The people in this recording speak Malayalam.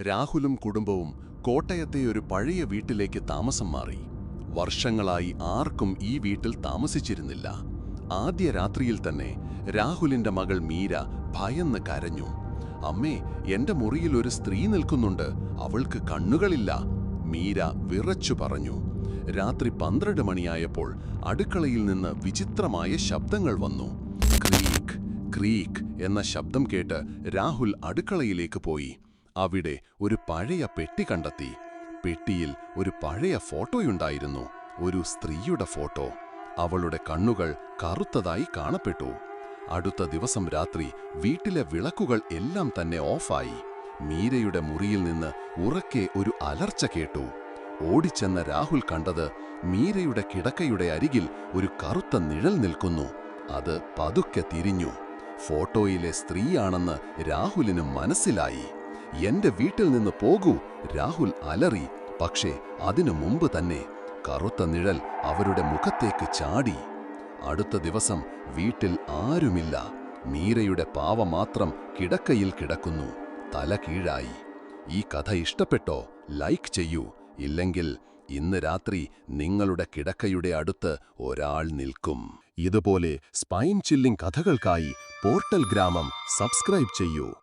രാഹുലും കുടുംബവും കോട്ടയത്തെ ഒരു പഴയ വീട്ടിലേക്ക് താമസം മാറി. വർഷങ്ങളായി ആർക്കും ഈ വീട്ടിൽ താമസിച്ചിരുന്നില്ല. ആദ്യ രാത്രിയിൽ തന്നെ രാഹുലിന്റെ മകൾ മീര ഭയന്ന് കരഞ്ഞു. "അമ്മേ, എന്റെ മുറിയിൽ ഒരു സ്ത്രീ നിൽക്കുന്നുണ്ട്, അവൾക്ക് കണ്ണുകളില്ല." മീര വിറച്ചു പറഞ്ഞു. രാത്രി 12 മണിയായപ്പോൾ അടുക്കളയിൽ നിന്ന് വിചിത്രമായ ശബ്ദങ്ങൾ വന്നു. ക്രീക്ക് ക്രീക്ക് എന്ന ശബ്ദം കേട്ട് രാഹുൽ അടുക്കളയിലേക്ക് പോയി. അവിടെ ഒരു പഴയ പെട്ടി കണ്ടെത്തി. പെട്ടിയിൽ ഒരു പഴയ ഫോട്ടോയുണ്ടായിരുന്നു, ഒരു സ്ത്രീയുടെ ഫോട്ടോ. അവളുടെ കണ്ണുകൾ കറുത്തതായി കാണപ്പെട്ടു. അടുത്ത ദിവസം രാത്രി വീട്ടിലെ വിളക്കുകൾ എല്ലാം തന്നെ ഓഫായി. മീരയുടെ മുറിയിൽ നിന്ന് ഉറക്കെ ഒരു അലർച്ച കേട്ടു. ഓടിച്ചെന്ന രാഹുൽ കണ്ടത് മീരയുടെ കിടക്കയുടെ അരികിൽ ഒരു കറുത്ത നിഴൽ നിൽക്കുന്നു. അത് പതുക്കെ തിരിഞ്ഞു. ഫോട്ടോയിലെ സ്ത്രീയാണെന്ന് രാഹുലിന് മനസ്സിലായി. "എന്റെ വീട്ടിൽ നിന്ന് പോകൂ!" രാഹുൽ അലറി. പക്ഷേ അതിനു മുമ്പ് തന്നെ കറുത്ത നിഴൽ അവരുടെ മുഖത്തേക്ക് ചാടി. അടുത്ത ദിവസം വീട്ടിൽ ആരുമില്ല. മീരയുടെ പാവ മാത്രം കിടക്കയിൽ കിടക്കുന്നു, തല കീഴായി. ഈ കഥ ഇഷ്ടപ്പെട്ടോ? ലൈക്ക് ചെയ്യൂ. ഇല്ലെങ്കിൽ ഇന്ന് രാത്രി നിങ്ങളുടെ കിടക്കയുടെ അടുത്ത് ഒരാൾ നിൽക്കും. ഇതുപോലെ സ്പൈൻ ചില്ലിംഗ് കഥകൾക്കായി പോർട്ടൽ ഗ്രാമം സബ്സ്ക്രൈബ് ചെയ്യൂ.